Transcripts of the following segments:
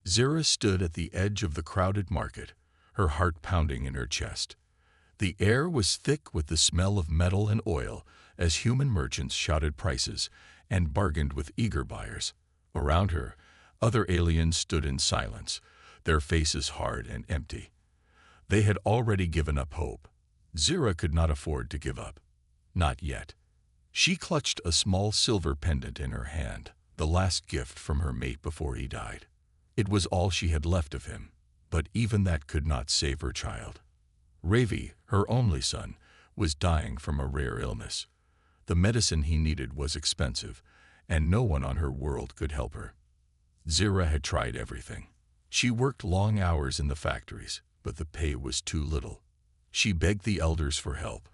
Zira stood at the edge of the crowded market, her heart pounding in her chest. The air was thick with the smell of metal and oil as human merchants shouted prices and bargained with eager buyers. Around her, other aliens stood in silence, their faces hard and empty. They had already given up hope. Zira could not afford to give up. Not yet. She clutched a small silver pendant in her hand, the last gift from her mate before he died. It was all she had left of him, but even that could not save her child. Ravi, her only son, was dying from a rare illness. The medicine he needed was expensive, and no one on her world could help her. Zira had tried everything. She worked long hours in the factories, but the pay was too little. She begged the elders for help,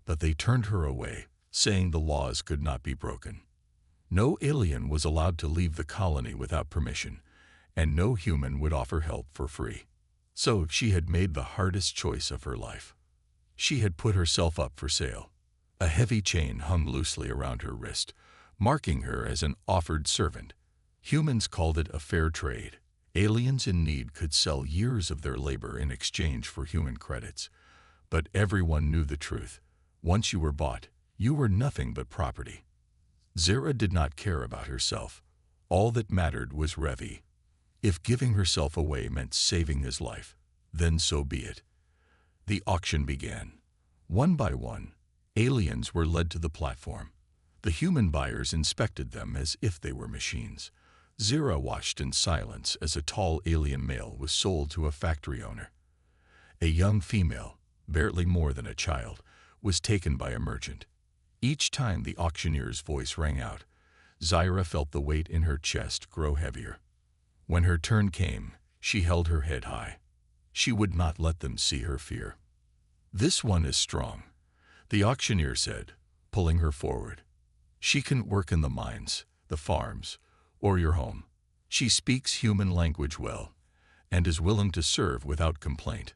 but they turned her away, saying the laws could not be broken. No alien was allowed to leave the colony without permission, and no human would offer help for free. So she had made the hardest choice of her life. She had put herself up for sale. A heavy chain hung loosely around her wrist, marking her as an offered servant. Humans called it a fair trade. Aliens in need could sell years of their labor in exchange for human credits. But everyone knew the truth. Once you were bought, you were nothing but property. Zira did not care about herself. All that mattered was Ravi. If giving herself away meant saving his life, then so be it. The auction began. One by one, aliens were led to the platform. The human buyers inspected them as if they were machines. Zira watched in silence as a tall alien male was sold to a factory owner. A young female, barely more than a child, was taken by a merchant. Each time the auctioneer's voice rang out, Zira felt the weight in her chest grow heavier. When her turn came, she held her head high. She would not let them see her fear. "This one is strong," the auctioneer said, pulling her forward. "She can work in the mines, the farms, or your home. She speaks human language well, and is willing to serve without complaint."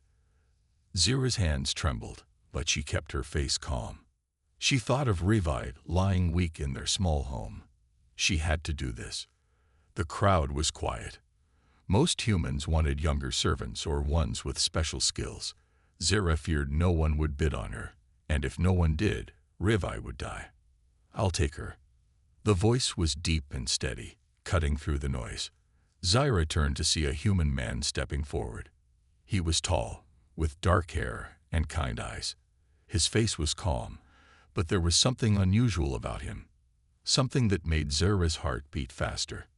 Zira's hands trembled, but she kept her face calm. She thought of Ravi lying weak in their small home. She had to do this. The crowd was quiet. Most humans wanted younger servants or ones with special skills. Zira feared no one would bid on her, and if no one did, Ravi would die. "I'll take her." The voice was deep and steady, cutting through the noise. Zira turned to see a human man stepping forward. He was tall, with dark hair and kind eyes. His face was calm, but there was something unusual about him, something that made Zira's heart beat faster.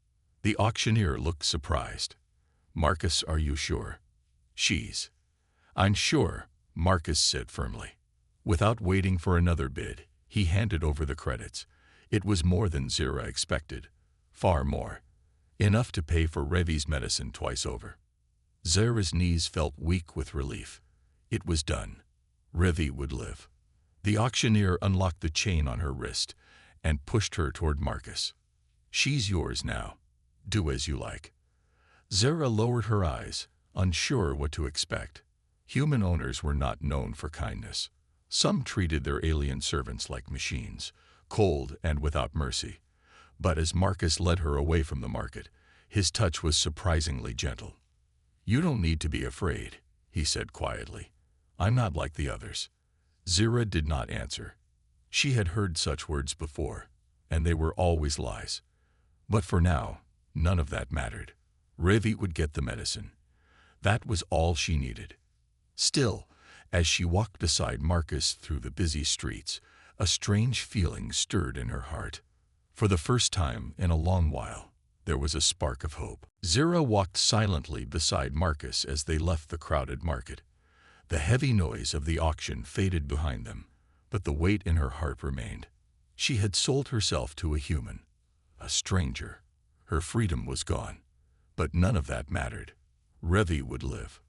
The auctioneer looked surprised. "Marcus, are you sure?" "I'm sure," Marcus said firmly. Without waiting for another bid, he handed over the credits. It was more than Zira expected. Far more. Enough to pay for Ravi's medicine twice over. Zira's knees felt weak with relief. It was done. Ravi would live. The auctioneer unlocked the chain on her wrist and pushed her toward Marcus. "She's yours now. Do as you like." Zira lowered her eyes, unsure what to expect. Human owners were not known for kindness. Some treated their alien servants like machines, cold and without mercy. But as Marcus led her away from the market, his touch was surprisingly gentle. "You don't need to be afraid," he said quietly. "I'm not like the others." Zira did not answer. She had heard such words before, and they were always lies. But for now, none of that mattered. Ravi would get the medicine. That was all she needed. Still, as she walked beside Marcus through the busy streets, a strange feeling stirred in her heart. For the first time in a long while, there was a spark of hope. Zira walked silently beside Marcus as they left the crowded market. The heavy noise of the auction faded behind them, but the weight in her heart remained. She had sold herself to a human, a stranger. Her freedom was gone, but none of that mattered. Ravi would live.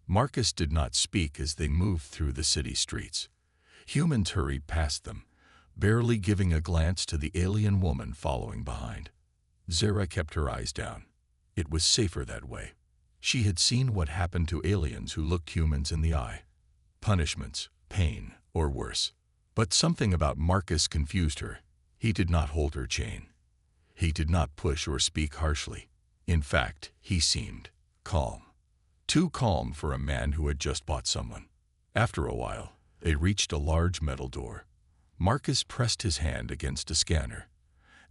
Marcus did not speak as they moved through the city streets. Humans hurried past them, barely giving a glance to the alien woman following behind. Zira kept her eyes down. It was safer that way. She had seen what happened to aliens who looked humans in the eye. Punishments, pain, or worse. But something about Marcus confused her. He did not hold her chain. He did not push or speak harshly. In fact, he seemed calm. Too calm for a man who had just bought someone. After a while, they reached a large metal door. Marcus pressed his hand against a scanner,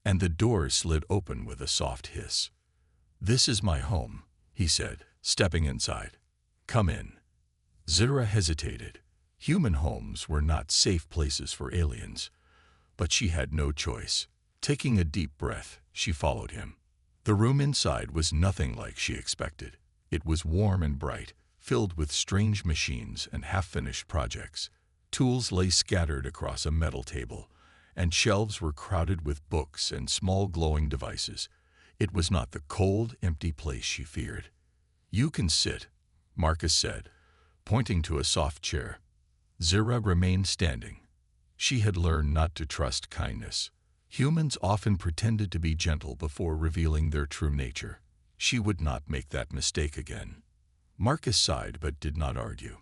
and the door slid open with a soft hiss. "This is my home," he said, stepping inside. "Come in." Zira hesitated. Human homes were not safe places for aliens, but she had no choice. Taking a deep breath, she followed him. The room inside was nothing like she expected. It was warm and bright, filled with strange machines and half-finished projects. Tools lay scattered across a metal table, and shelves were crowded with books and small glowing devices. It was not the cold, empty place she feared. "You can sit," Marcus said, pointing to a soft chair. Zira remained standing. She had learned not to trust kindness. Humans often pretended to be gentle before revealing their true nature. She would not make that mistake again. Marcus sighed but did not argue.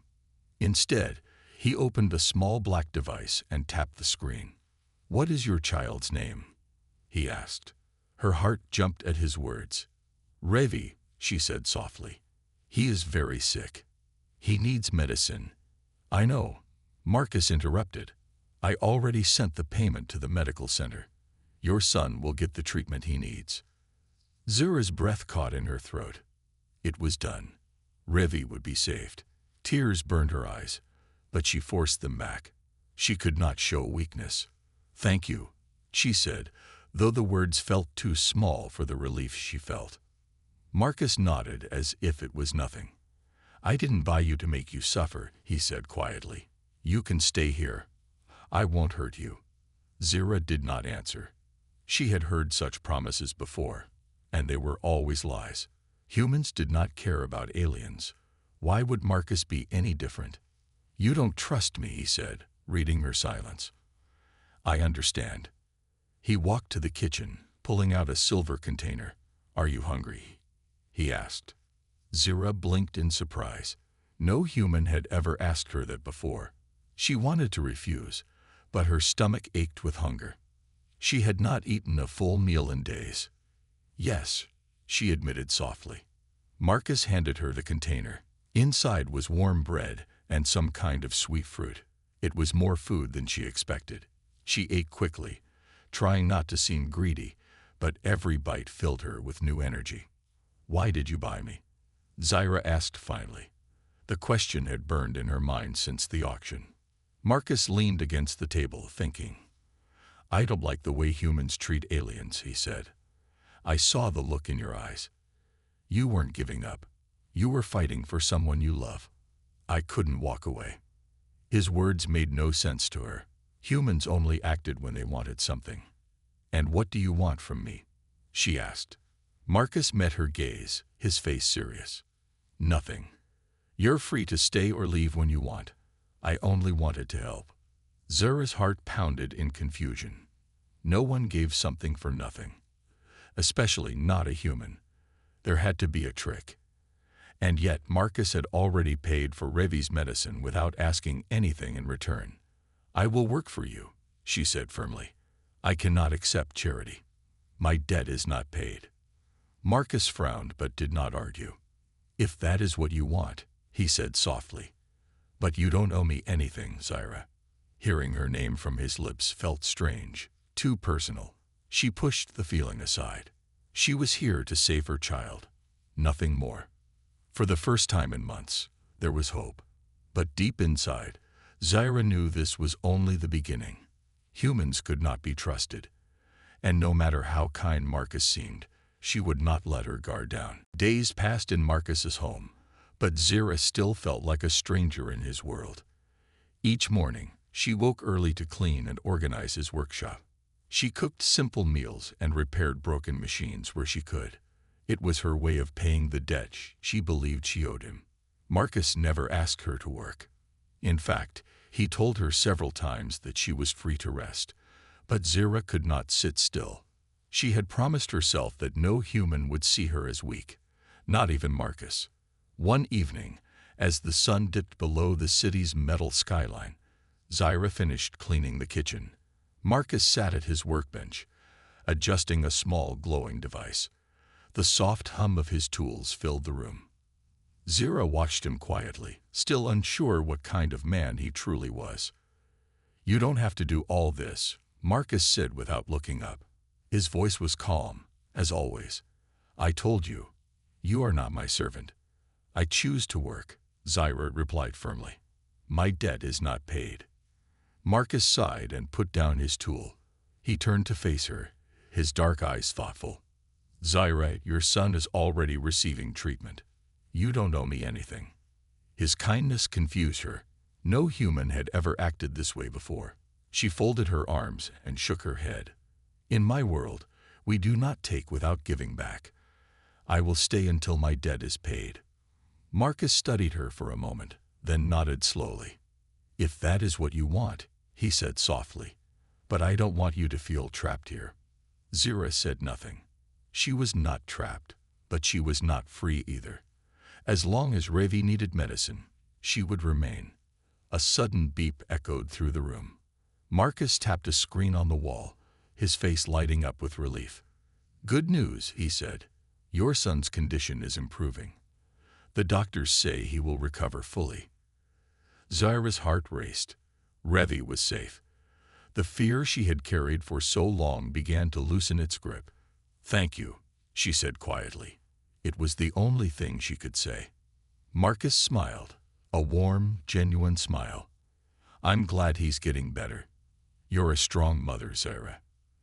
Instead, he opened a small black device and tapped the screen. "What is your child's name?" he asked. Her heart jumped at his words. "Revi," she said softly. "He is very sick. He needs medicine." "I know," Marcus interrupted. "I already sent the payment to the medical center. Your son will get the treatment he needs." Zira's breath caught in her throat. It was done. Revi would be saved. Tears burned her eyes, but she forced them back. She could not show weakness. "Thank you," she said, though the words felt too small for the relief she felt. Marcus nodded as if it was nothing. "I didn't buy you to make you suffer," he said quietly. "You can stay here. I won't hurt you." Zira did not answer. She had heard such promises before, and they were always lies. Humans did not care about aliens. Why would Marcus be any different? "You don't trust me," he said, reading her silence. "I understand." He walked to the kitchen, pulling out a silver container. "Are you hungry?" he asked. Zira blinked in surprise. No human had ever asked her that before. She wanted to refuse, but her stomach ached with hunger. She had not eaten a full meal in days. "Yes," she admitted softly. Marcus handed her the container. Inside was warm bread and some kind of sweet fruit. It was more food than she expected. She ate quickly, trying not to seem greedy, but every bite filled her with new energy. "Why did you buy me?" Zira asked finally. The question had burned in her mind since the auction. Marcus leaned against the table, thinking. "I don't like the way humans treat aliens," he said. "I saw the look in your eyes. You weren't giving up. You were fighting for someone you love. I couldn't walk away." His words made no sense to her. Humans only acted when they wanted something. "And what do you want from me?" she asked. Marcus met her gaze, his face serious. "Nothing. You're free to stay or leave when you want. I only wanted to help." Zira's heart pounded in confusion. No one gave something for nothing, especially not a human. There had to be a trick. And yet Marcus had already paid for Revi's medicine without asking anything in return. "I will work for you," she said firmly. "I cannot accept charity. My debt is not paid." Marcus frowned but did not argue. "If that is what you want," he said softly. "But you don't owe me anything, Zira." Hearing her name from his lips felt strange, too personal. She pushed the feeling aside. She was here to save her child, nothing more. For the first time in months, there was hope. But deep inside, Zira knew this was only the beginning. Humans could not be trusted. And no matter how kind Marcus seemed, she would not let her guard down. Days passed in Marcus's home, but Zira still felt like a stranger in his world. Each morning, she woke early to clean and organize his workshop. She cooked simple meals and repaired broken machines where she could. It was her way of paying the debt she believed she owed him. Marcus never asked her to work. In fact, he told her several times that she was free to rest. But Zira could not sit still. She had promised herself that no human would see her as weak, not even Marcus. One evening, as the sun dipped below the city's metal skyline, Zira finished cleaning the kitchen. Marcus sat at his workbench, adjusting a small glowing device. The soft hum of his tools filled the room. Zira watched him quietly, still unsure what kind of man he truly was. "You don't have to do all this," Marcus said without looking up. His voice was calm, as always. "I told you, you are not my servant. I choose to work," Zira replied firmly. "My debt is not paid." Marcus sighed and put down his tool. He turned to face her, his dark eyes thoughtful. "Zira, your son is already receiving treatment. You don't owe me anything." His kindness confused her. No human had ever acted this way before. She folded her arms and shook her head. "In my world, we do not take without giving back. I will stay until my debt is paid." Marcus studied her for a moment, then nodded slowly. "If that is what you want," he said softly, "but I don't want you to feel trapped here." Zira said nothing. She was not trapped, but she was not free either. As long as Ravi needed medicine, she would remain. A sudden beep echoed through the room. Marcus tapped a screen on the wall, his face lighting up with relief. "Good news," he said. "Your son's condition is improving. The doctors say he will recover fully." Zira's heart raced. Ravi was safe. The fear she had carried for so long began to loosen its grip. "Thank you," she said quietly. It was the only thing she could say. Marcus smiled, a warm, genuine smile. "I'm glad he's getting better. You're a strong mother, Zira."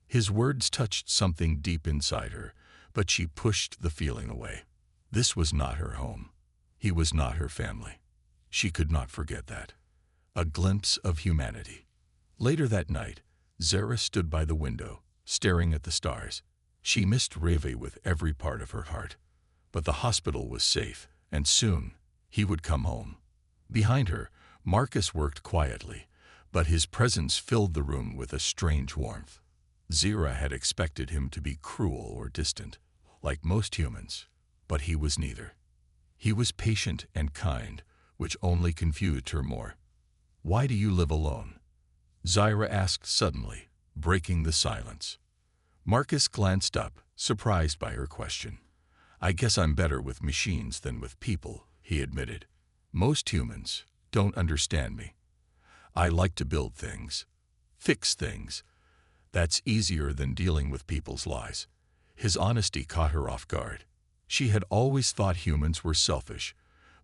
His words touched something deep inside her, but she pushed the feeling away. This was not her home. He was not her family. She could not forget that. A glimpse of humanity. Later that night, Zira stood by the window, staring at the stars. She missed Ravi with every part of her heart. But the hospital was safe, and soon he would come home. Behind her, Marcus worked quietly, but his presence filled the room with a strange warmth. Zira had expected him to be cruel or distant, like most humans, but he was neither. He was patient and kind, which only confused her more. "Why do you live alone?" Zira asked suddenly, breaking the silence. Marcus glanced up, surprised by her question. "I guess I'm better with machines than with people," he admitted. "Most humans don't understand me. I like to build things, fix things. That's easier than dealing with people's lies." His honesty caught her off guard. She had always thought humans were selfish,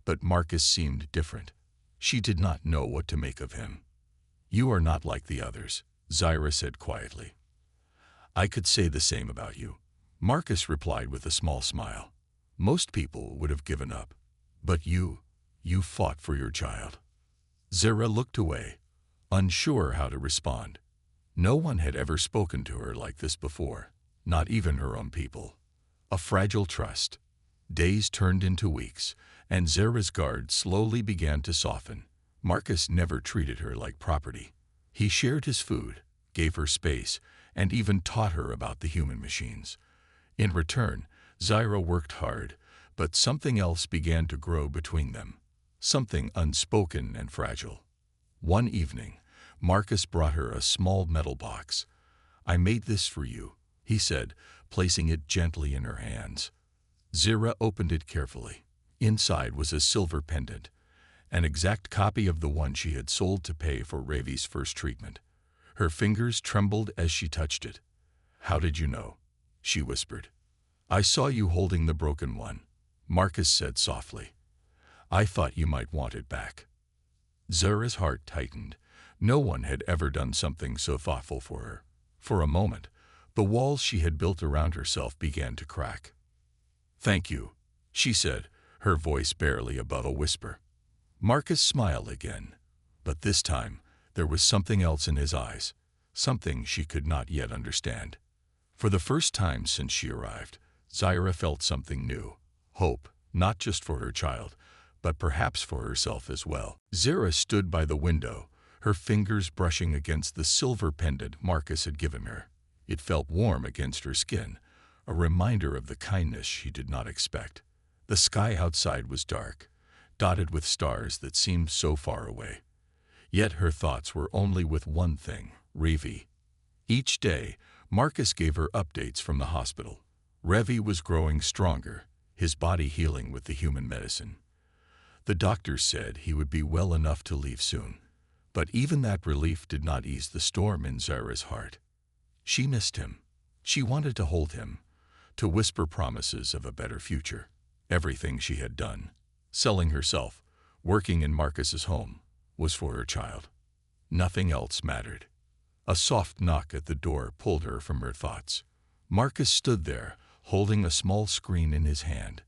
but Marcus seemed different. She did not know what to make of him. "You are not like the others," Zira said quietly. "I could say the same about you," Marcus replied with a small smile. "Most people would have given up. But you fought for your child." Zira looked away, unsure how to respond. No one had ever spoken to her like this before, not even her own people. A fragile trust. Days turned into weeks, and Zira's guard slowly began to soften. Marcus never treated her like property. He shared his food, gave her space, and even taught her about the human machines. In return, Zira worked hard, but something else began to grow between them, something unspoken and fragile. One evening, Marcus brought her a small metal box. "I made this for you," he said, placing it gently in her hands. Zira opened it carefully. Inside was a silver pendant, an exact copy of the one she had sold to pay for Ravi's first treatment. Her fingers trembled as she touched it. "How did you know?" she whispered. "I saw you holding the broken one," Marcus said softly. "I thought you might want it back." Zira's heart tightened. No one had ever done something so thoughtful for her. For a moment, the walls she had built around herself began to crack. "Thank you," she said, her voice barely above a whisper. Marcus smiled again, but this time there was something else in his eyes, something she could not yet understand. For the first time since she arrived, Zira felt something new, hope, not just for her child, but perhaps for herself as well. Zira stood by the window, her fingers brushing against the silver pendant Marcus had given her. It felt warm against her skin, a reminder of the kindness she did not expect. The sky outside was dark, dotted with stars that seemed so far away. Yet her thoughts were only with one thing, Ravi. Each day, Marcus gave her updates from the hospital. Revi was growing stronger, his body healing with the human medicine. The doctors said he would be well enough to leave soon. But even that relief did not ease the storm in Zyra's heart. She missed him. She wanted to hold him, to whisper promises of a better future. Everything she had done, selling herself, working in Marcus's home, was for her child. Nothing else mattered. A soft knock at the door pulled her from her thoughts. Marcus stood there, holding a small screen in his hand.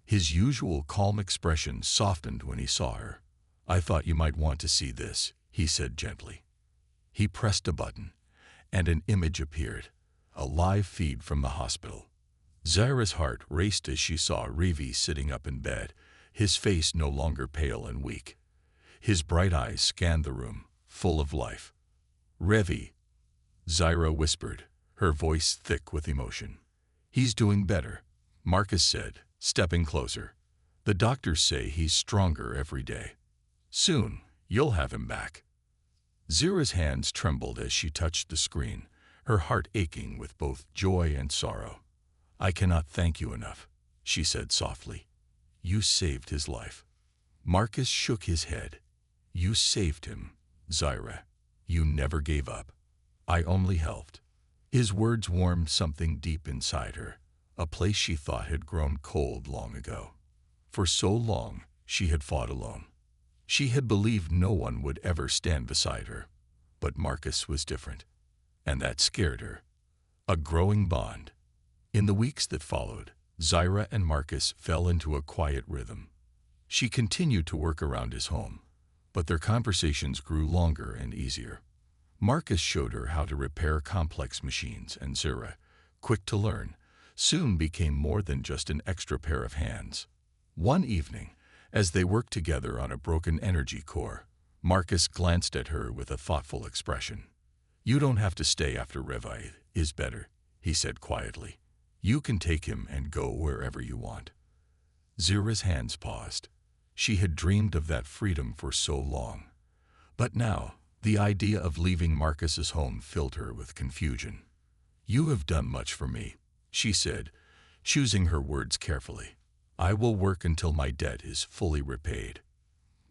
His usual calm expression softened when he saw her. "I thought you might want to see this," he said gently. He pressed a button, and an image appeared, a live feed from the hospital. Zyra's heart raced as she saw Revi sitting up in bed, his face no longer pale and weak. His bright eyes scanned the room, full of life. "Revi," Zyra whispered, her voice thick with emotion. "He's doing better," Marcus said, stepping closer. "The doctors say he's stronger every day. Soon, you'll have him back." Zyra's hands trembled as she touched the screen, her heart aching with both joy and sorrow. "I cannot thank you enough," she said softly. "You saved his life." Marcus shook his head. "You saved him, Zyra. You never gave up." "I only helped." His words warmed something deep inside her, a place she thought had grown cold long ago. For so long, she had fought alone. She had believed no one would ever stand beside her. But Marcus was different, and that scared her. A growing bond. In the weeks that followed, Zyra and Marcus fell into a quiet rhythm. She continued to work around his home, but their conversations grew longer and easier. Marcus showed her how to repair complex machines, and Zyra, quick to learn, soon became more than just an extra pair of hands. One evening, as they worked together on a broken energy core, Marcus glanced at her with a thoughtful expression. "You don't have to stay after Revi is better," he said quietly. "You can take him and go wherever you want." Zyra's hands paused. She had dreamed of that freedom for so long. But now, the idea of leaving Marcus's home filled her with confusion. "You have done much for me," she said, choosing her words carefully. "I will work until my debt is fully repaid."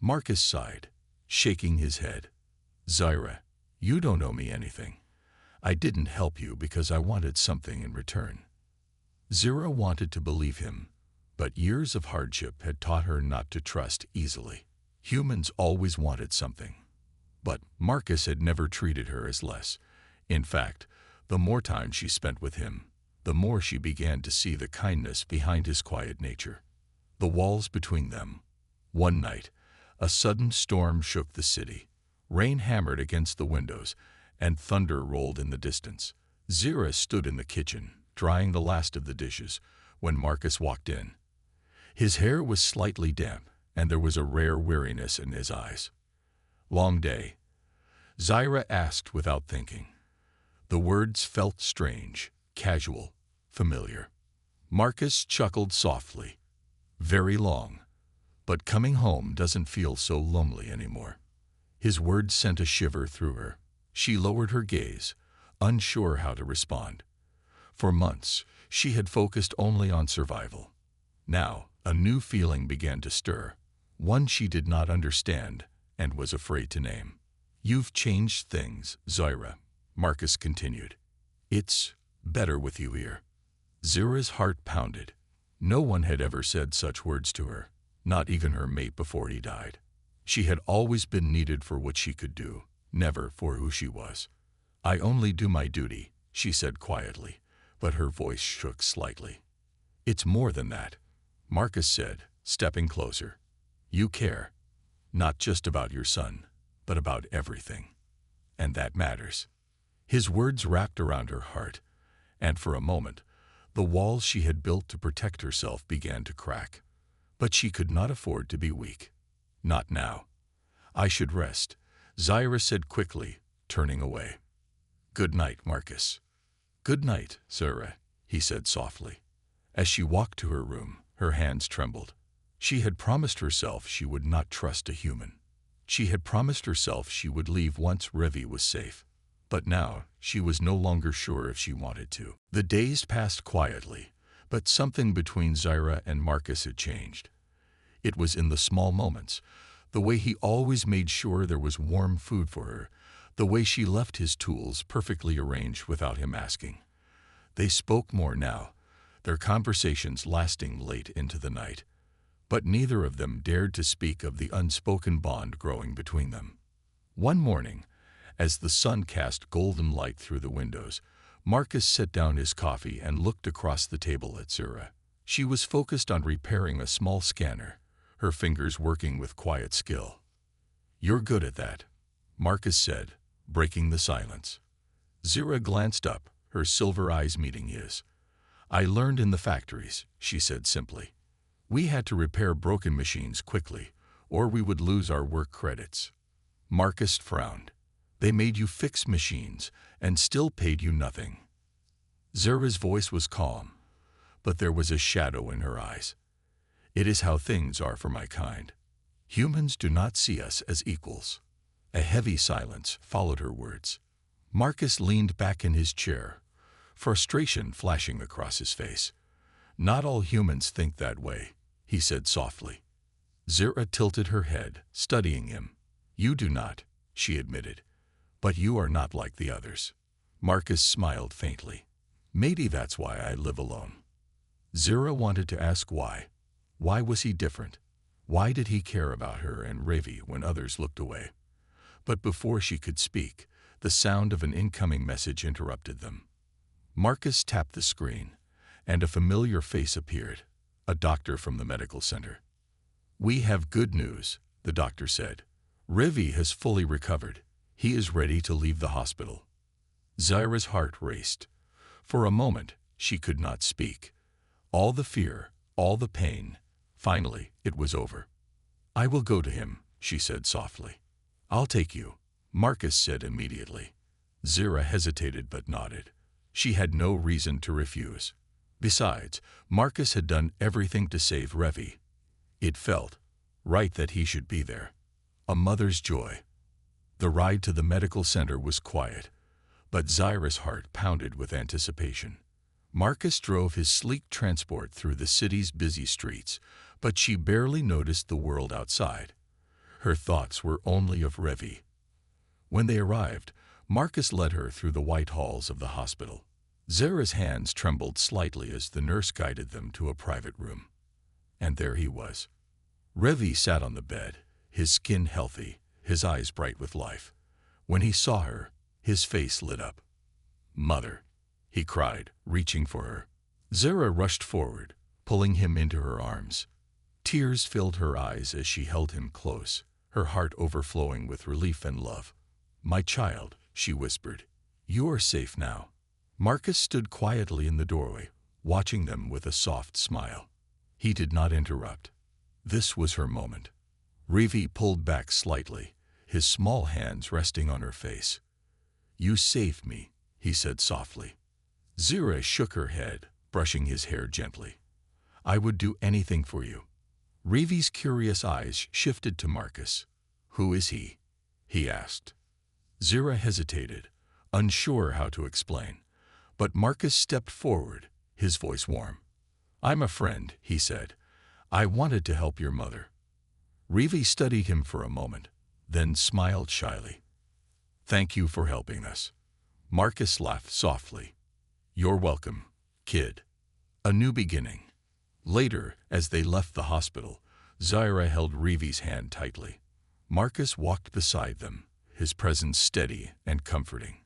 Marcus sighed, shaking his head. "Zyra, you don't owe me anything. I didn't help you because I wanted something in return." Zyra wanted to believe him, but years of hardship had taught her not to trust easily. Humans always wanted something. But Marcus had never treated her as less. In fact, the more time she spent with him, the more she began to see the kindness behind his quiet nature. The walls between them. One night, a sudden storm shook the city. Rain hammered against the windows, and thunder rolled in the distance. Zyra stood in the kitchen, drying the last of the dishes, when Marcus walked in. His hair was slightly damp, and there was a rare weariness in his eyes. "Long day?" Zyra asked without thinking. The words felt strange, casual, familiar. Marcus chuckled softly. "Very long, but coming home doesn't feel so lonely anymore." His words sent a shiver through her. She lowered her gaze, unsure how to respond. For months, she had focused only on survival. Now, a new feeling began to stir, one she did not understand and was afraid to name. "You've changed things, Zyra," Marcus continued. "It's better with you here." Zyra's heart pounded. No one had ever said such words to her, not even her mate before he died. She had always been needed for what she could do, never for who she was. "I only do my duty," she said quietly, but her voice shook slightly. "It's more than that," Marcus said, stepping closer. "You care, not just about your son, but about everything. And that matters." His words wrapped around her heart, and for a moment, the walls she had built to protect herself began to crack. But she could not afford to be weak. "Not now. I should rest," Zyra said quickly, turning away. "Good night, Marcus." "Good night, Zyra," he said softly. As she walked to her room, her hands trembled. She had promised herself she would not trust a human. She had promised herself she would leave once Revi was safe. But now, she was no longer sure if she wanted to. The days passed quietly, But something between Zyra and Marcus had changed. It was in the small moments, the way he always made sure there was warm food for her, the way she left his tools perfectly arranged without him asking. They spoke more now, their conversations lasting late into the night. But neither of them dared to speak of the unspoken bond growing between them. One morning, as the sun cast golden light through the windows, Marcus set down his coffee and looked across the table at Zyra. She was focused on repairing a small scanner, her fingers working with quiet skill. "You're good at that," Marcus said, breaking the silence. Zyra glanced up, her silver eyes meeting his. "I learned in the factories," she said simply. "We had to repair broken machines quickly, or we would lose our work credits." Marcus frowned. "They made you fix machines and still paid you nothing." Zyra's voice was calm, but there was a shadow in her eyes. "It is how things are for my kind. Humans do not see us as equals." A heavy silence followed her words. Marcus leaned back in his chair, frustration flashing across his face. "Not all humans think that way," he said softly. Zyra tilted her head, studying him. "You do not," she admitted. "But you are not like the others." Marcus smiled faintly. "Maybe that's why I live alone." Zyra wanted to ask why. Why was he different? Why did he care about her and Ravi when others looked away? But before she could speak, the sound of an incoming message interrupted them. Marcus tapped the screen, and a familiar face appeared, a doctor from the medical center. "We have good news," the doctor said. "Ravi has fully recovered. He is ready to leave the hospital." Zyra's heart raced. For a moment, she could not speak. All the fear, all the pain. Finally, it was over. "I will go to him," she said softly. "I'll take you," Marcus said immediately. Zyra hesitated but nodded. She had no reason to refuse. Besides, Marcus had done everything to save Ravi. It felt right that he should be there. A mother's joy. The ride to the medical center was quiet, but Zyra's heart pounded with anticipation. Marcus drove his sleek transport through the city's busy streets, but she barely noticed the world outside. Her thoughts were only of Ravi. When they arrived, Marcus led her through the white halls of the hospital. Zyra's hands trembled slightly as the nurse guided them to a private room. And there he was. Ravi sat on the bed, his skin healthy, his eyes bright with life. When he saw her, his face lit up. "Mother," he cried, reaching for her. Zyra rushed forward, pulling him into her arms. Tears filled her eyes as she held him close, her heart overflowing with relief and love. "My child," she whispered, "you are safe now." Marcus stood quietly in the doorway, watching them with a soft smile. He did not interrupt. This was her moment. Ravi pulled back slightly, his small hands resting on her face. "You saved me," he said softly. Zyra shook her head, brushing his hair gently. "I would do anything for you." Ravi's curious eyes shifted to Marcus. "Who is he?" he asked. Zyra hesitated, unsure how to explain. But Marcus stepped forward, his voice warm. "I'm a friend," he said. "I wanted to help your mother." Ravi studied him for a moment, then smiled shyly. "Thank you for helping us." Marcus laughed softly. "You're welcome, kid." A new beginning. Later, as they left the hospital, Zyra held Ravi's hand tightly. Marcus walked beside them, his presence steady and comforting.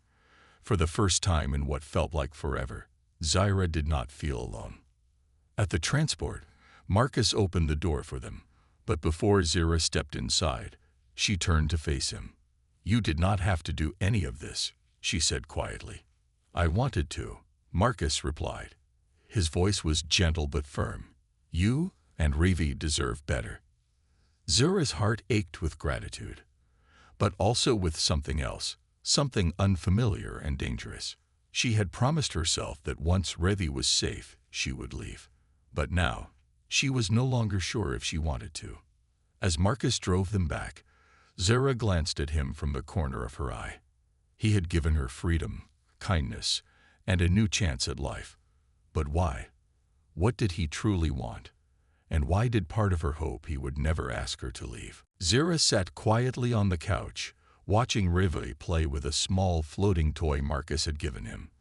For the first time in what felt like forever, Zyra did not feel alone. At the transport, Marcus opened the door for them, but before Zyra stepped inside, she turned to face him. "You did not have to do any of this," she said quietly. "I wanted to," Marcus replied. His voice was gentle but firm. "You and Ravi deserve better." Zyra's heart ached with gratitude, but also with something else, something unfamiliar and dangerous. She had promised herself that once Ravi was safe, she would leave. But now, she was no longer sure if she wanted to. As Marcus drove them back, Zyra glanced at him from the corner of her eye. He had given her freedom, kindness, and a new chance at life. But why? What did he truly want? And why did part of her hope he would never ask her to leave? Zira sat quietly on the couch, watching Rivi play with a small floating toy Marcus had given him.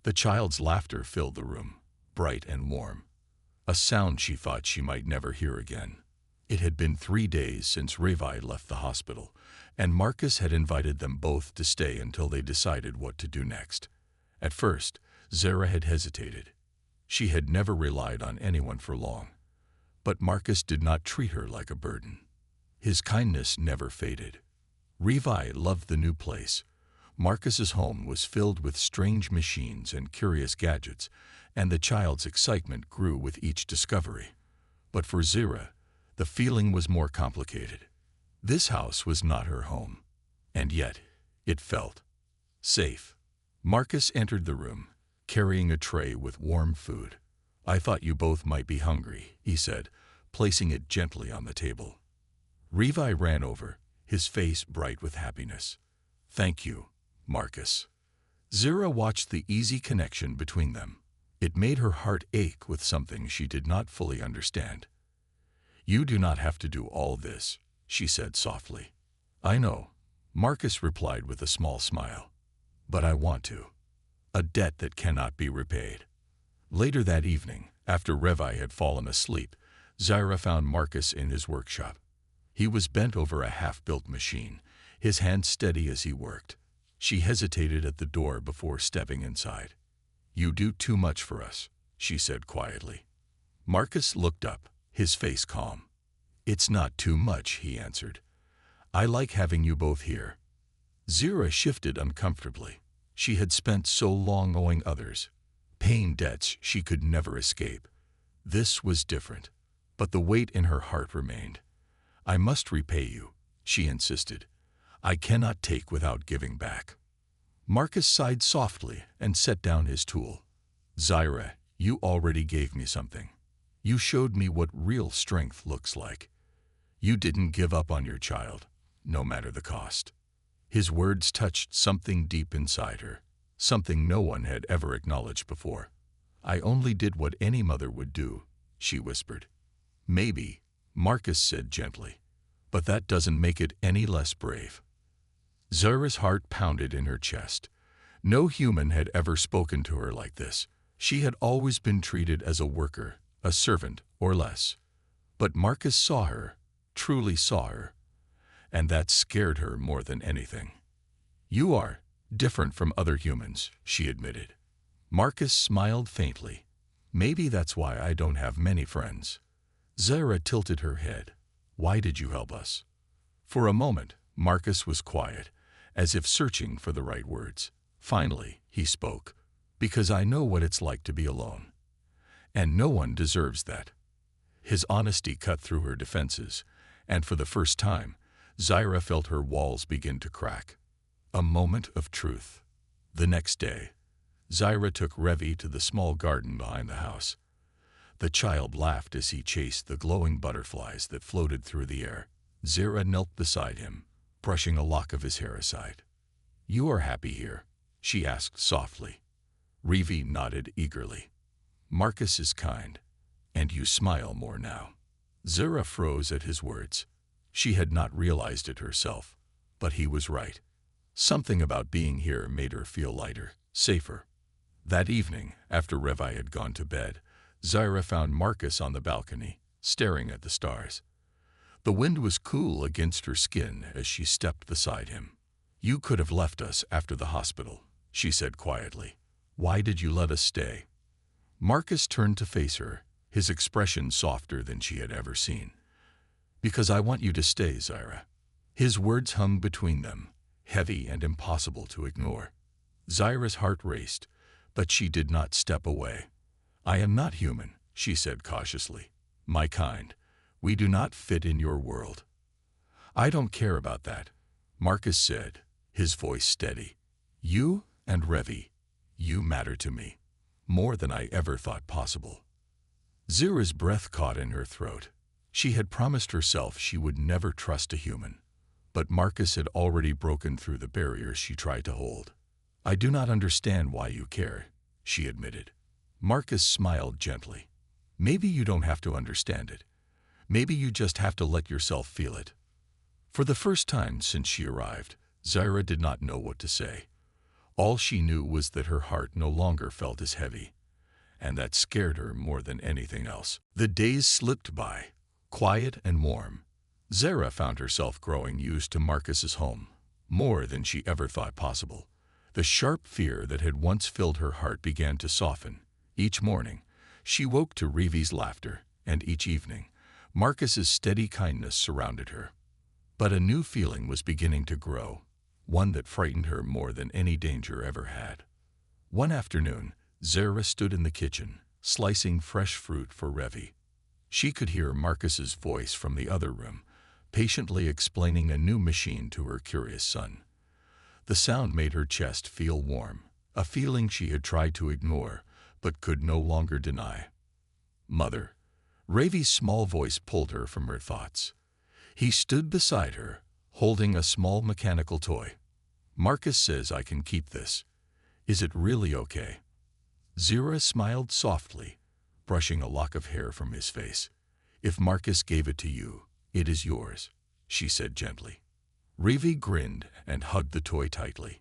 The child's laughter filled the room, bright and warm, a sound she thought she might never hear again. It had been 3 days since Rivi left the hospital, and Marcus had invited them both to stay until they decided what to do next. At first, Zara had hesitated. She had never relied on anyone for long. But Marcus did not treat her like a burden. His kindness never faded. Rivi loved the new place. Marcus's home was filled with strange machines and curious gadgets, and the child's excitement grew with each discovery. But for Zira, the feeling was more complicated. This house was not her home, and yet it felt safe. Marcus entered the room, carrying a tray with warm food. "I thought you both might be hungry," he said, placing it gently on the table. Rivi ran over, his face bright with happiness. "Thank you, Marcus." Zira watched the easy connection between them. It made her heart ache with something she did not fully understand. "You do not have to do all this," she said softly. "I know," Marcus replied with a small smile. "But I want to. A debt that cannot be repaid." Later that evening, after Rivi had fallen asleep, Zira found Marcus in his workshop. He was bent over a half-built machine, his hand steady as he worked. She hesitated at the door before stepping inside. "You do too much for us," she said quietly. Marcus looked up, his face calm. "It's not too much," he answered. "I like having you both here." Zira shifted uncomfortably. She had spent so long owing others, paying debts she could never escape. This was different, but the weight in her heart remained. "I must repay you," she insisted. "I cannot take without giving back." Marcus sighed softly and set down his tool. "Zira, you already gave me something. You showed me what real strength looks like. You didn't give up on your child, no matter the cost." His words touched something deep inside her, something no one had ever acknowledged before. "I only did what any mother would do," she whispered. "Maybe," Marcus said gently, "but that doesn't make it any less brave." Zira's heart pounded in her chest. No human had ever spoken to her like this. She had always been treated as a worker, a servant, or less. But Marcus saw her, truly saw her, and that scared her more than anything. "You are different from other humans," she admitted. Marcus smiled faintly. "Maybe that's why I don't have many friends." Zira tilted her head. "Why did you help us?" For a moment, Marcus was quiet, as if searching for the right words. Finally, he spoke. "Because I know what it's like to be alone. And no one deserves that." His honesty cut through her defenses, and for the first time, Zira felt her walls begin to crack. A moment of truth. The next day, Zira took Revi to the small garden behind the house. The child laughed as he chased the glowing butterflies that floated through the air. Zira knelt beside him, brushing a lock of his hair aside. "You are happy here?" she asked softly. Revi nodded eagerly. "Marcus is kind, and you smile more now." Zira froze at his words. She had not realized it herself, but he was right. Something about being here made her feel lighter, safer. That evening, after Revi had gone to bed, Zira found Marcus on the balcony, staring at the stars. The wind was cool against her skin as she stepped beside him. "You could have left us after the hospital," she said quietly. "Why did you let us stay?" Marcus turned to face her, his expression softer than she had ever seen. "Because I want you to stay, Zira." His words hung between them, heavy and impossible to ignore. Zira's heart raced, but she did not step away. "I am not human," she said cautiously. "My kind. We do not fit in your world." "I don't care about that," Marcus said, his voice steady. "You and Revi, you matter to me, more than I ever thought possible." Zira's breath caught in her throat. She had promised herself she would never trust a human, but Marcus had already broken through the barriers she tried to hold. "I do not understand why you care," she admitted. Marcus smiled gently. Maybe you don't have to understand it. Maybe you just have to let yourself feel it. For the first time since she arrived, Zaira did not know what to say. All she knew was that her heart no longer felt as heavy, and that scared her more than anything else. The days slipped by, quiet and warm. Zaira found herself growing used to Marcus's home, more than she ever thought possible. The sharp fear that had once filled her heart began to soften. Each morning, she woke to Reeve's laughter, and each evening, Marcus's steady kindness surrounded her. But a new feeling was beginning to grow, one that frightened her more than any danger ever had. One afternoon, Zaira stood in the kitchen, slicing fresh fruit for Reeve. She could hear Marcus's voice from the other room, patiently explaining a new machine to her curious son. The sound made her chest feel warm, a feeling she had tried to ignore, but could no longer deny. "Mother." Reeve's small voice pulled her from her thoughts. He stood beside her, holding a small mechanical toy. "Marcus says I can keep this. Is it really okay?" Zaira smiled softly, brushing a lock of hair from his face. "If Marcus gave it to you, it is yours," she said gently. Reeve grinned and hugged the toy tightly.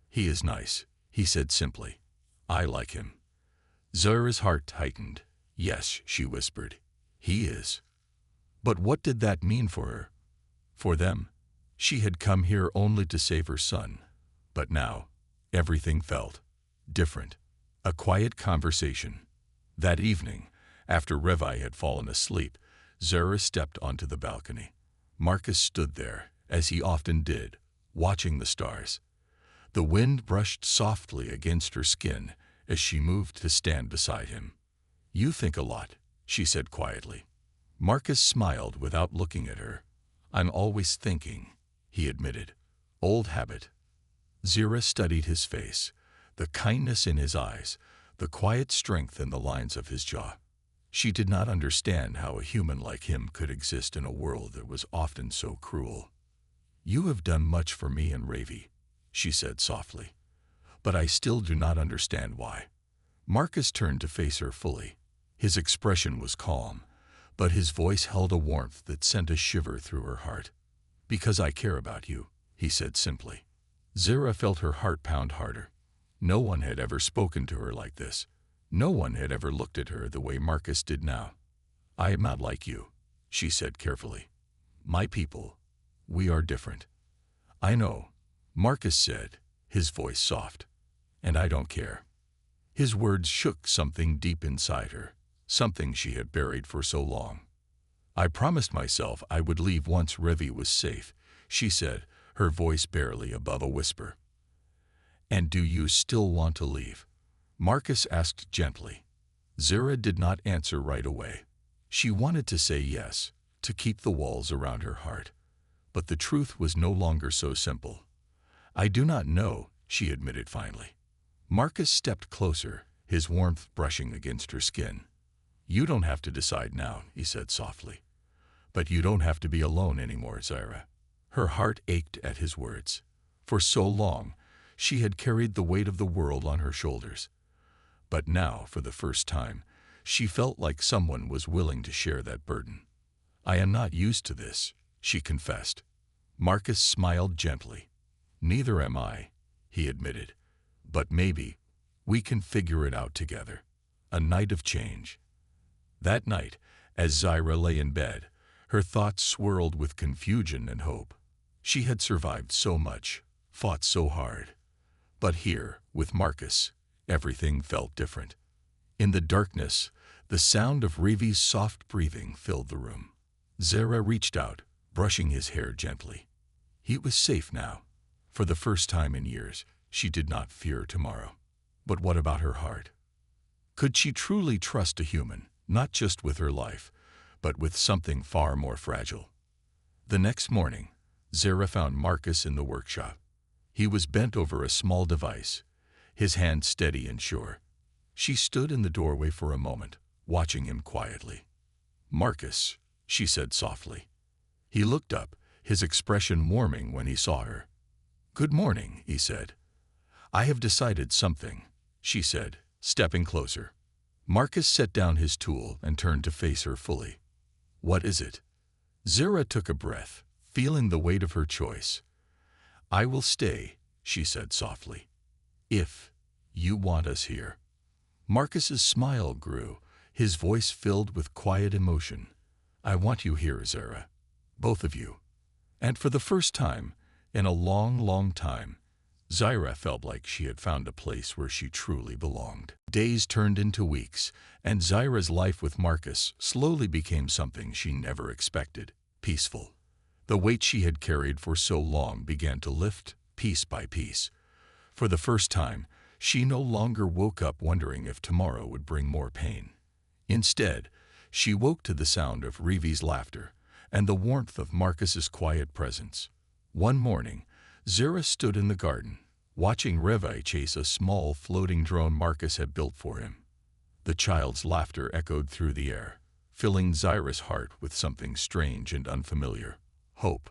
"He is nice," he said simply. "I like him." Zaira's heart tightened. "Yes," she whispered, "he is." But what did that mean for her? For them? She had come here only to save her son. But now, everything felt different. A quiet conversation. That evening, after Revi had fallen asleep, Zaira stepped onto the balcony. Marcus stood there, as he often did, watching the stars. The wind brushed softly against her skin as she moved to stand beside him. "You think a lot," she said quietly. Marcus smiled without looking at her. "I'm always thinking," he admitted. "Old habit." Zaira studied his face, the kindness in his eyes, the quiet strength in the lines of his jaw. She did not understand how a human like him could exist in a world that was often so cruel. "You have done much for me and Reeve," she said softly. "But I still do not understand why." Marcus turned to face her fully. His expression was calm, but his voice held a warmth that sent a shiver through her heart. "Because I care about you," he said simply. Zaira felt her heart pound harder. No one had ever spoken to her like this. No one had ever looked at her the way Marcus did now. "I am not like you," she said carefully. "My people, we are different." "I know," Marcus said, his voice soft. "And I don't care." His words shook something deep inside her, something she had buried for so long. "I promised myself I would leave once Revi was safe," she said, her voice barely above a whisper. "And do you still want to leave?" Marcus asked gently. Zaira did not answer right away. She wanted to say yes, to keep the walls around her heart. But the truth was no longer so simple. "I do not know," she admitted finally. Marcus stepped closer, his warmth brushing against her skin. "You don't have to decide now," he said softly. "But you don't have to be alone anymore, Zaira." Her heart ached at his words. For so long, she had carried the weight of the world on her shoulders. But now, for the first time, she felt like someone was willing to share that burden. "I am not used to this," she confessed. Marcus smiled gently. "Neither am I," he admitted. "But maybe we can figure it out together. A night of change." That night, as Zaira lay in bed, her thoughts swirled with confusion and hope. She had survived so much, fought so hard. But here, with Marcus, everything felt different. In the darkness, the sound of Reeve's soft breathing filled the room. Zaira reached out, brushing his hair gently. He was safe now. For the first time in years, she did not fear tomorrow. But what about her heart? Could she truly trust a human, not just with her life, but with something far more fragile? The next morning, Zaira found Marcus in the workshop. He was bent over a small device, his hand steady and sure. She stood in the doorway for a moment, watching him quietly. "Marcus," she said softly. He looked up, his expression warming when he saw her. "Good morning," he said. "I have decided something," she said, stepping closer. Marcus set down his tool and turned to face her fully. "What is it?" Zara took a breath, feeling the weight of her choice. "I will stay," she said softly, "if you want us here." Marcus's smile grew, his voice filled with quiet emotion. "I want you here, Zara. Both of you." And for the first time, in a long, long time, Zara felt like she had found a place where she truly belonged. Days turned into weeks, and Zara's life with Marcus slowly became something she never expected, peaceful. The weight she had carried for so long began to lift, piece by piece. For the first time, she no longer woke up wondering if tomorrow would bring more pain. Instead, she woke to the sound of Rivi's laughter and the warmth of Marcus's quiet presence. One morning, Zara stood in the garden, watching Revi chase a small floating drone Marcus had built for him. The child's laughter echoed through the air, filling Zara's heart with something strange and unfamiliar. "Hope.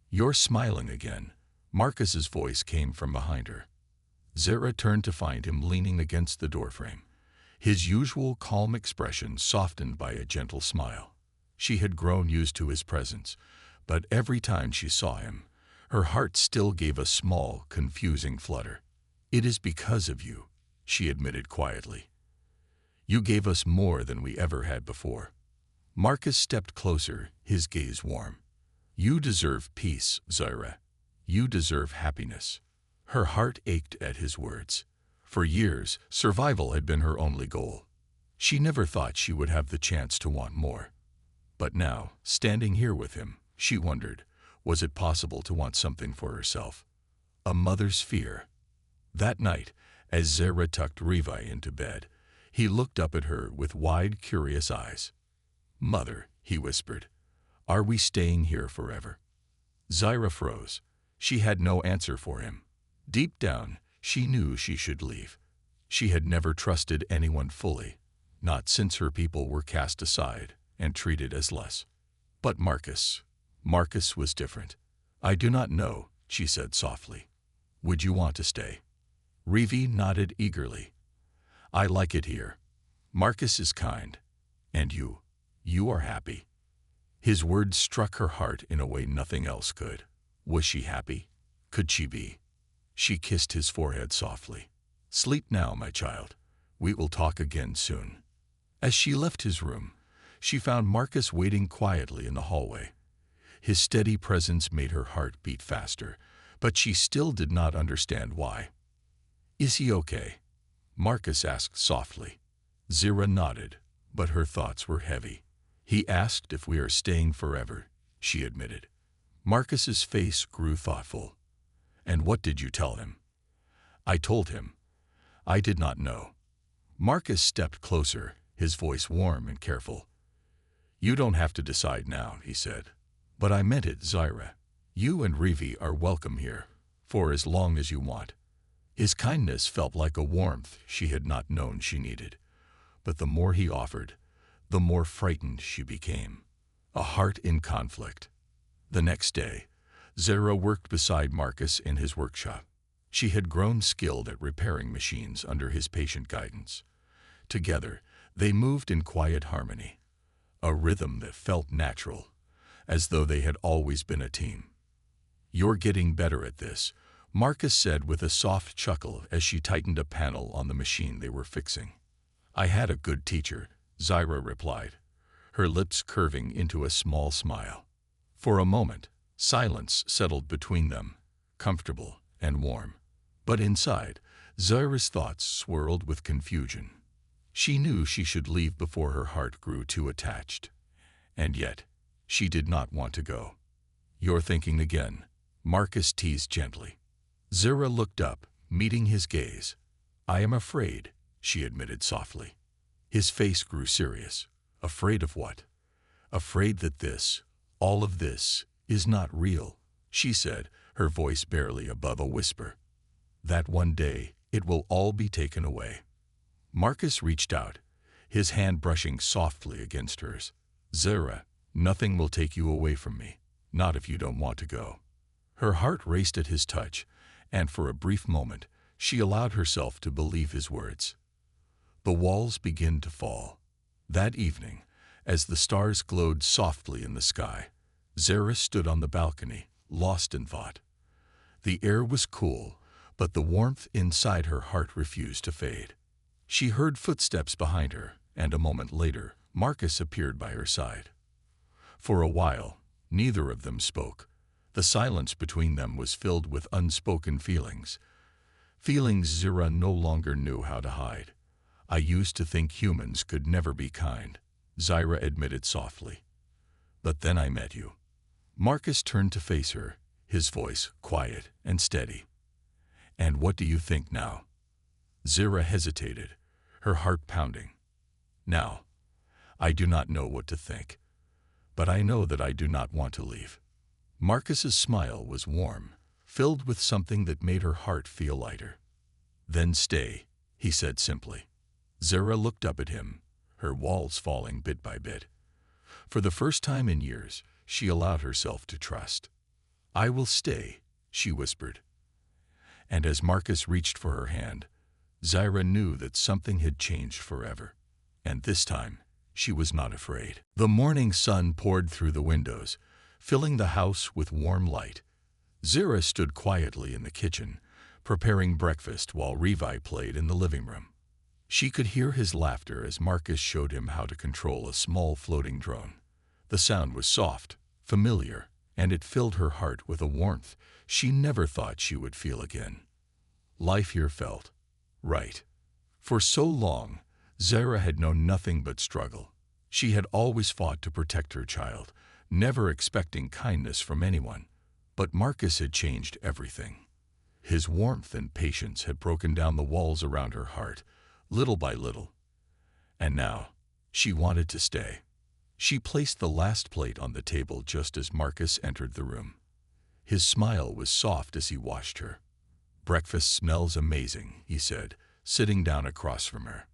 You're smiling again." Marcus's voice came from behind her. Zara turned to find him leaning against the doorframe, his usual calm expression softened by a gentle smile. She had grown used to his presence, but every time she saw him, her heart still gave a small, confusing flutter. "It is because of you," she admitted quietly. "You gave us more than we ever had before." Marcus stepped closer, his gaze warm. "You deserve peace, Zara. You deserve happiness." Her heart ached at his words. For years, survival had been her only goal. She never thought she would have the chance to want more. But now, standing here with him, she wondered, was it possible to want something for herself? A mother's fear. That night, as Zara tucked Revi into bed, he looked up at her with wide, curious eyes. "Mother," he whispered, "are we staying here forever?" Zara froze. She had no answer for him. Deep down, she knew she should leave. She had never trusted anyone fully, not since her people were cast aside and treated as less. But Marcus was different. "I do not know," she said softly. "Would you want to stay?" Rivi nodded eagerly. "I like it here. Marcus is kind. And you are happy." His words struck her heart in a way nothing else could. Was she happy? Could she be? She kissed his forehead softly. "Sleep now, my child. We will talk again soon." As she left his room, she found Marcus waiting quietly in the hallway. His steady presence made her heart beat faster, but she still did not understand why. "Is he okay?" Marcus asked softly. Zara nodded, but her thoughts were heavy. "He asked if we are staying forever," she admitted. Marcus's face grew thoughtful. "And what did you tell him?" "I told him. I did not know." Marcus stepped closer, his voice warm and careful. "You don't have to decide now," he said. "But I meant it, Zara. You and Rivi are welcome here, for as long as you want." His kindness felt like a warmth she had not known she needed. But the more he offered, the more frightened she became. A heart in conflict. The next day, Zara worked beside Marcus in his workshop. She had grown skilled at repairing machines under his patient guidance. Together, they moved in quiet harmony, a rhythm that felt natural, as though they had always been a team. "You're getting better at this," Marcus said with a soft chuckle as she tightened a panel on the machine they were fixing. "I had a good teacher," Zara replied, her lips curving into a small smile. For a moment, silence settled between them, comfortable and warm. But inside, Zara's thoughts swirled with confusion. She knew she should leave before her heart grew too attached. And yet, she did not want to go. "You're thinking again," Marcus teased gently. Zara looked up, meeting his gaze. "I am afraid," she admitted softly. His face grew serious. "Afraid of what?" "Afraid that all of this, is not real," she said, her voice barely above a whisper. "That one day, it will all be taken away." Marcus reached out, his hand brushing softly against hers. "Zara, nothing will take you away from me, not if you don't want to go." Her heart raced at his touch, and for a brief moment, she allowed herself to believe his words. The walls begin to fall. That evening, as the stars glowed softly in the sky, Zara stood on the balcony, lost in thought. The air was cool, but the warmth inside her heart refused to fade. She heard footsteps behind her, and a moment later, Marcus appeared by her side. For a while, neither of them spoke. The silence between them was filled with unspoken feelings. Feelings Zara no longer knew how to hide. "I used to think humans could never be kind," Zara admitted softly. "But then I met you." Marcus turned to face her, his voice quiet and steady. "And what do you think now?" Zara hesitated, her heart pounding. "Now, I do not know what to think, but I know that I do not want to leave." Marcus's smile was warm, filled with something that made her heart feel lighter. "Then stay," he said simply. Zara looked up at him, her walls falling bit by bit. For the first time in years, she allowed herself to trust. "I will stay," she whispered. And as Marcus reached for her hand, Zara knew that something had changed forever. And this time, she was not afraid. The morning sun poured through the windows, filling the house with warm light. Zara stood quietly in the kitchen, preparing breakfast while Revi played in the living room. She could hear his laughter as Marcus showed him how to control a small floating drone. The sound was soft, familiar, and it filled her heart with a warmth she never thought she would feel again. Life here felt right. For so long, Zara had known nothing but struggle. She had always fought to protect her child, never expecting kindness from anyone. But Marcus had changed everything. His warmth and patience had broken down the walls around her heart, little by little. And now, she wanted to stay. She placed the last plate on the table just as Marcus entered the room. His smile was soft as he watched her. "Breakfast smells amazing," he said, sitting down across from her.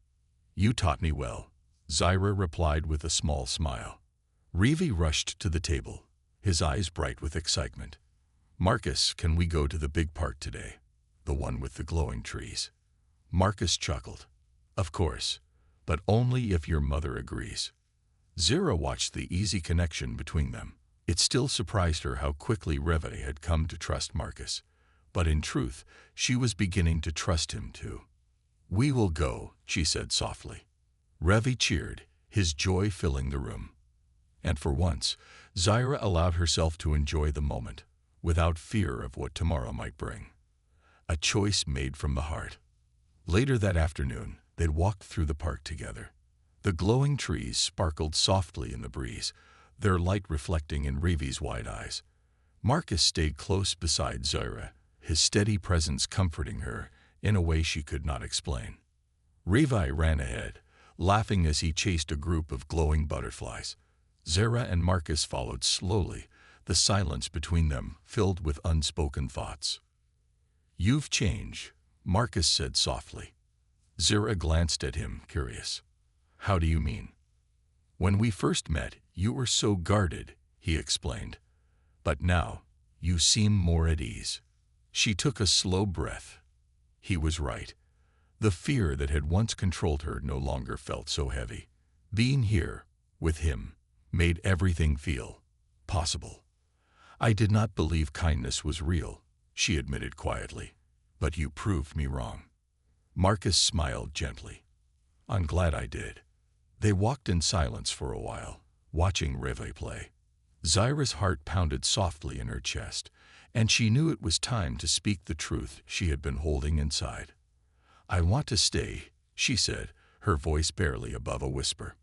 "You taught me well," Zara replied with a small smile. Revi rushed to the table, his eyes bright with excitement. "Marcus, can we go to the big park today? The one with the glowing trees?" Marcus chuckled. "Of course, but only if your mother agrees." Zara watched the easy connection between them. It still surprised her how quickly Revi had come to trust Marcus. But in truth, she was beginning to trust him too. "We will go," she said softly. Revi cheered, his joy filling the room. And for once, Zara allowed herself to enjoy the moment, without fear of what tomorrow might bring. A choice made from the heart. Later that afternoon, they walked through the park together. The glowing trees sparkled softly in the breeze, their light reflecting in Revi's wide eyes. Marcus stayed close beside Zara, his steady presence comforting her in a way she could not explain. Revi ran ahead, laughing as he chased a group of glowing butterflies. Zara and Marcus followed slowly, the silence between them filled with unspoken thoughts. "You've changed," Marcus said softly. Zara glanced at him, curious. "How do you mean?" "When we first met, you were so guarded," he explained. "But now, you seem more at ease." She took a slow breath. He was right. The fear that had once controlled her no longer felt so heavy. Being here, with him, made everything feel possible. "I did not believe kindness was real," she admitted quietly. "But you proved me wrong." Marcus smiled gently. "I'm glad I did." They walked in silence for a while, watching Revi play. Zara's heart pounded softly in her chest, and she knew it was time to speak the truth she had been holding inside. "I want to stay," she said, her voice barely above a whisper.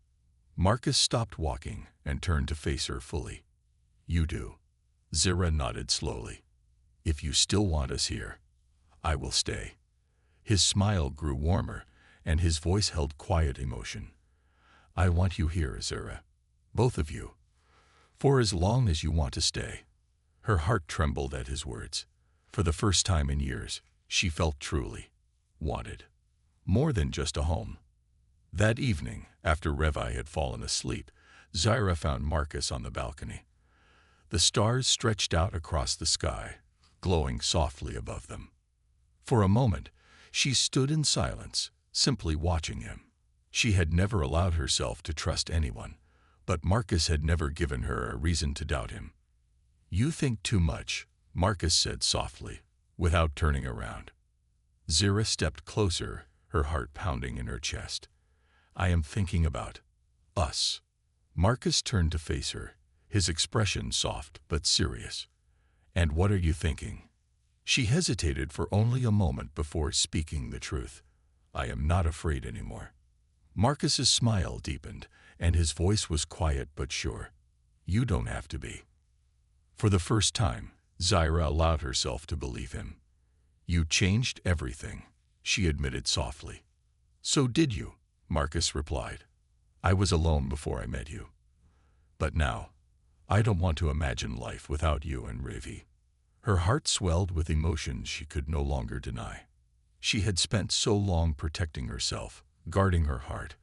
Marcus stopped walking and turned to face her fully. "You do." Zara nodded slowly. "If you still want us here, I will stay." His smile grew warmer, and his voice held quiet emotion. "I want you here, Zara. Both of you. For as long as you want to stay." Her heart trembled at his words. For the first time in years, she felt truly wanted. More than just a home. That evening, after Revi had fallen asleep, Zara found Marcus on the balcony. The stars stretched out across the sky, glowing softly above them. For a moment, she stood in silence, simply watching him. She had never allowed herself to trust anyone, but Marcus had never given her a reason to doubt him. "You think too much," Marcus said softly, without turning around. Zira stepped closer, her heart pounding in her chest. "I am thinking about us." Marcus turned to face her, his expression soft but serious. "And what are you thinking?" She hesitated for only a moment before speaking the truth. "I am not afraid anymore." Marcus's smile deepened, and his voice was quiet but sure. "You don't have to be." For the first time, Zira allowed herself to believe him. "You changed everything," she admitted softly. "So did you," Marcus replied. "I was alone before I met you. But now, I don't want to imagine life without you and Ravi." Her heart swelled with emotions she could no longer deny. She had spent so long protecting herself, guarding her heart.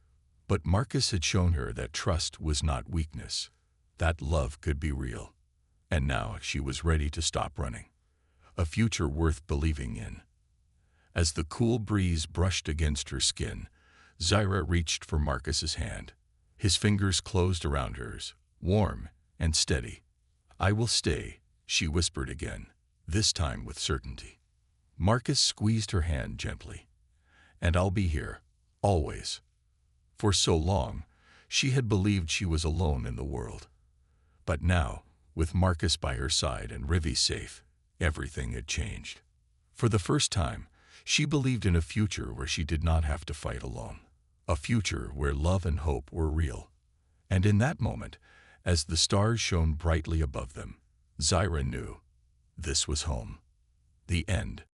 But Marcus had shown her that trust was not weakness, that love could be real. And now she was ready to stop running. A future worth believing in. As the cool breeze brushed against her skin, Zira reached for Marcus's hand. His fingers closed around hers, warm and steady. "I will stay," she whispered again, this time with certainty. Marcus squeezed her hand gently. "And I'll be here, always." For so long, she had believed she was alone in the world. But now, with Marcus by her side and Rivi safe, everything had changed. For the first time, she believed in a future where she did not have to fight alone. A future where love and hope were real. And in that moment, as the stars shone brightly above them, Zira knew this was home. The end.